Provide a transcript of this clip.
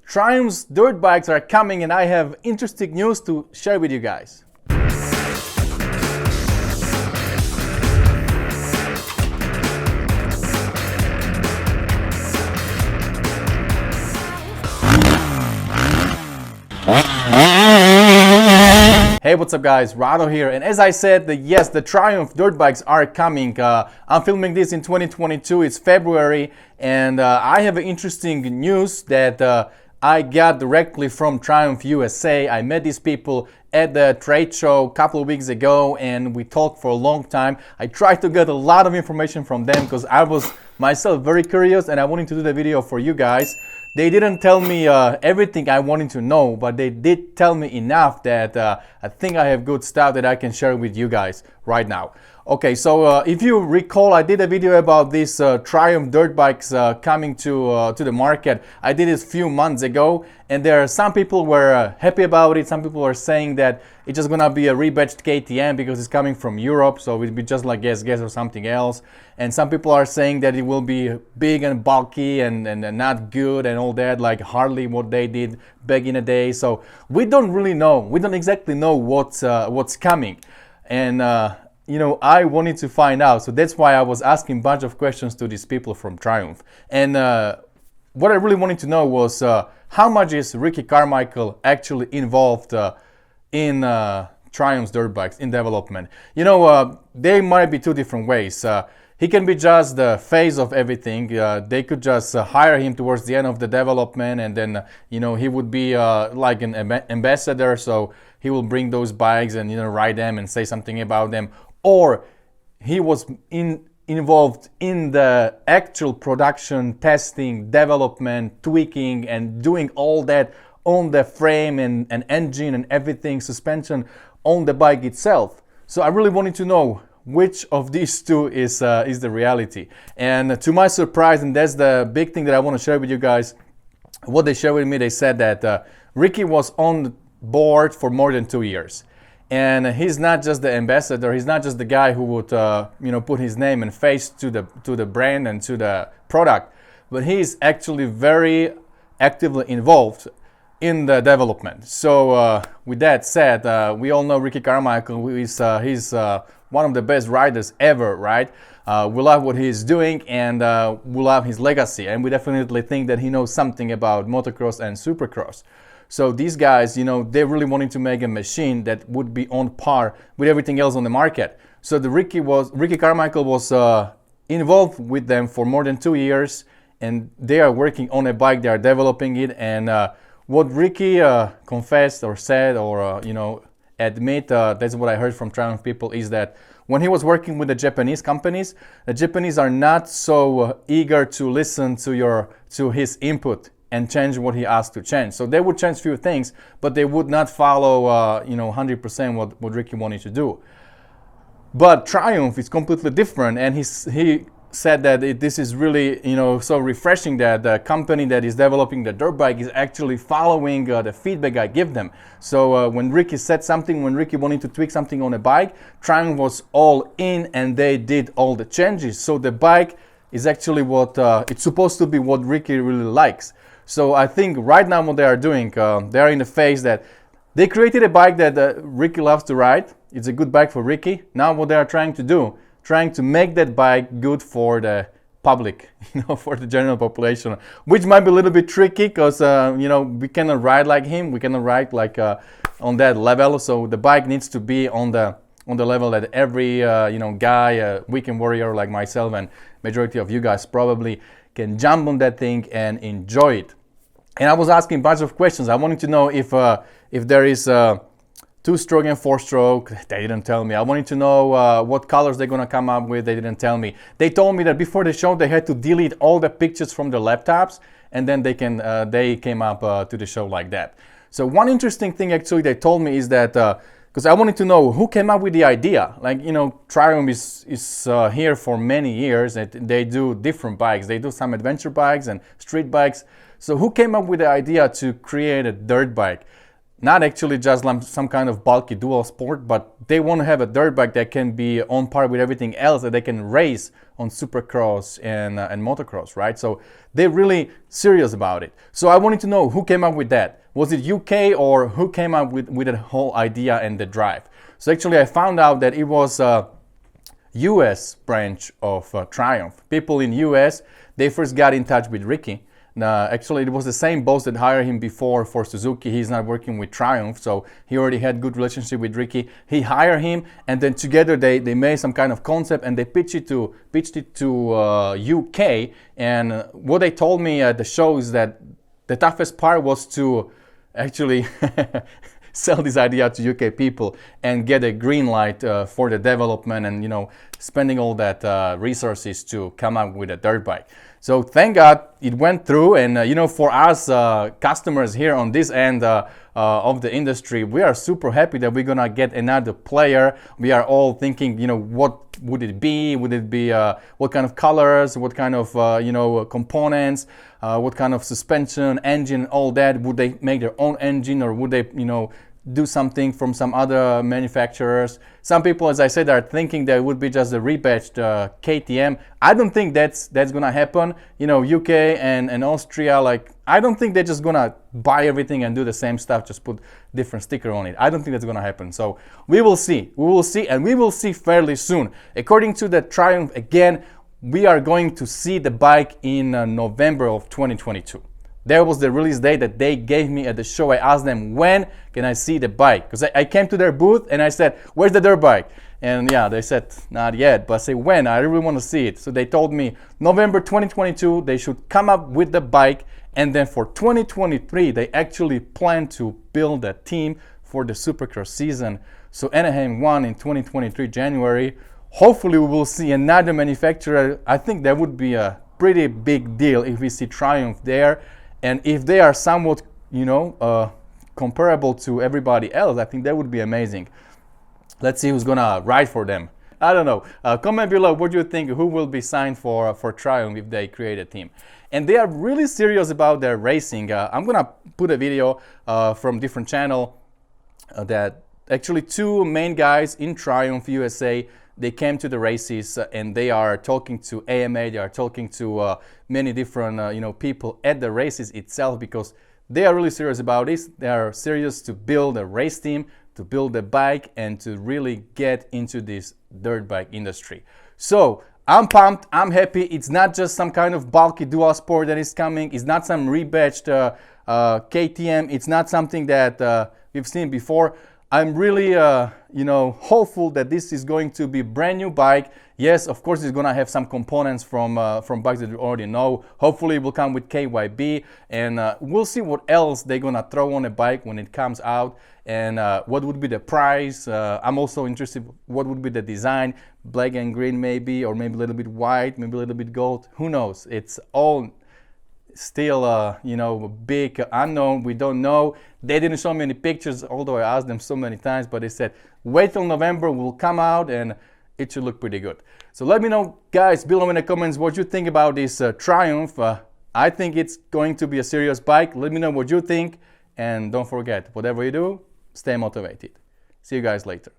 Triumph's dirt bikes are coming and I have interesting news to share with you guys. Hey, what's up guys, Rado here, and as I said, yes, the Triumph dirt bikes are coming. I'm filming this in 2022, it's February, and I have interesting news that I got directly from Triumph USA. I met these people at the trade show a couple of weeks ago and we talked for a long time. I tried to get a lot of information from them because I was myself very curious and I wanted to do the video for you guys. They didn't tell me everything I wanted to know, but they did tell me enough that I think I have good stuff that I can share with you guys right now. Okay, so if you recall, I did a video about these Triumph dirt bikes coming to the market. I did it a few months ago, and there are some people were happy about it. Some people are saying that it's just gonna be a rebadged KTM because it's coming from Europe, so it'll be just like Guess or something else. And some people are saying that it will be big and bulky and not good and all that, like Harley what they did back in the day. So we don't really know. We don't exactly know what's coming, and you know, I wanted to find out, so that's why I was asking a bunch of questions to these people from Triumph. And what I really wanted to know was how much is Rickey Carmichael actually involved in Triumph's dirt bikes in development. You know, there might be two different ways. He can be just the face of everything. They could just hire him towards the end of the development, and then you know, he would be like an ambassador, so he will bring those bikes and, you know, ride them and say something about them. Or he was involved in the actual production, testing, development, tweaking, and doing all that on the frame and engine and everything, suspension on the bike itself. So I really wanted to know which of these two is the reality. And to my surprise, and that's the big thing that I want to share with you guys, what they shared with me, they said that Rickey was on board for more than 2 years. And he's not just the ambassador, he's not just the guy who would you know, put his name and face to the brand and to the product, but he's actually very actively involved in the development. So with that said, we all know Rickey Carmichael. He's one of the best riders ever, right? We love what he's doing, and we love his legacy, and we definitely think that he knows something about motocross and supercross. So these guys, you know, they really wanted to make a machine that would be on par with everything else on the market. So the Rickey Carmichael was involved with them for more than 2 years, and they are working on a bike, they are developing it. And what Rickey confessed or said or you know, admit, that's what I heard from Triumph people, is that when he was working with the Japanese companies, the Japanese are not so eager to listen to his input and change what he asked to change. So they would change few things, but they would not follow you know, 100% what Rickey wanted to do. But Triumph is completely different, and he said that this is really, you know, so refreshing that the company that is developing the dirt bike is actually following the feedback I give them. So when Rickey said something, when Rickey wanted to tweak something on a bike, Triumph was all in and they did all the changes. So the bike is actually what it's supposed to be, what Rickey really likes. So I think right now what they are doing, they are in the phase that they created a bike that Rickey loves to ride. It's a good bike for Rickey. Now what they are trying to do, trying to make that bike good for the public, you know, for the general population, which might be a little bit tricky because, you know, we cannot ride like him. We cannot ride like on that level. So the bike needs to be on the level that every, you know, guy, weekend warrior like myself and majority of you guys probably can jump on that thing and enjoy it. And I was asking a bunch of questions. I wanted to know if there is 2-stroke and 4-stroke. They didn't tell me. I wanted to know what colors they're gonna come up with. They didn't tell me. They told me that before the show they had to delete all the pictures from their laptops, and then they came up to the show like that. So one interesting thing actually they told me is that because I wanted to know who came up with the idea. Like, you know, Triumph is here for many years, and they do different bikes. They do some adventure bikes and street bikes. So who came up with the idea to create a dirt bike? not actually just some kind of bulky dual sport, but they want to have a dirt bike that can be on par with everything else, that they can race on supercross and motocross, right? So they're really serious about it. So I wanted to know who came up with that. Was it UK, or who came up with the whole idea and the drive? So actually I found out that it was US branch of Triumph. People in US, they first got in touch with Rickey. Actually, it was the same boss that hired him before for Suzuki. He's not working with Triumph, so he already had good relationship with Rickey. He hired him, and then together they made some kind of concept, and they pitched it to UK. And what they told me at the show is that the toughest part was to actually sell this idea to UK people and get a green light for the development, and spending all that resources to come up with a dirt bike. So thank God it went through, and for us customers here on this end of the industry, we are super happy that we're gonna get another player. We are all thinking, what would it be? Would it be what kind of colors? What kind of components? What kind of suspension, engine, all that? Would they make their own engine, or would they do something from some other manufacturers? Some people, as I said, are thinking that it would be just a rebatched KTM. I don't think that's gonna happen. UK and Austria, like, I don't think they're just gonna buy everything and do the same stuff, just put different sticker on it. I don't think that's gonna happen. So we will see, and we will see fairly soon. According to the Triumph, again, we are going to see the bike in November of 2022. That was the release date that they gave me at the show. I asked them, when can I see the bike? Because I came to their booth and I said, where's the dirt bike? And yeah, they said, not yet. But I said, when? I really want to see it. So they told me November 2022, they should come up with the bike. And then for 2023, they actually plan to build a team for the Supercross season. So Anaheim 1 in 2023, January. Hopefully we will see another manufacturer. I think that would be a pretty big deal if we see Triumph there. And if they are somewhat, comparable to everybody else, I think that would be amazing. Let's see who's gonna ride for them. I don't know. Comment below what you think, who will be signed for Triumph if they create a team. And they are really serious about their racing. I'm gonna put a video from different channel that actually two main guys in Triumph USA, they came to the races and they are talking to AMA, they are talking to many different people at the races itself, because they are really serious about this. They are serious to build a race team, to build a bike, and to really get into this dirt bike industry. So I'm pumped, I'm happy. It's not just some kind of bulky dual sport that is coming. It's not some rebatched KTM. It's not something that we've seen before. I'm really, hopeful that this is going to be a brand new bike. Yes, of course, it's going to have some components from bikes that you already know. Hopefully, it will come with KYB, and we'll see what else they're going to throw on a bike when it comes out, and what would be the price. I'm also interested what would be the design, black and green maybe, or maybe a little bit white, maybe a little bit gold. Who knows? It's all still big unknown. We don't know. They didn't show me any pictures, although I asked them so many times, but they said wait till November, will come out and it should look pretty good. So let me know, guys, below in the comments what you think about this Triumph. I think it's going to be a serious bike. Let me know what you think, and don't forget, whatever you do, stay motivated. See you guys later.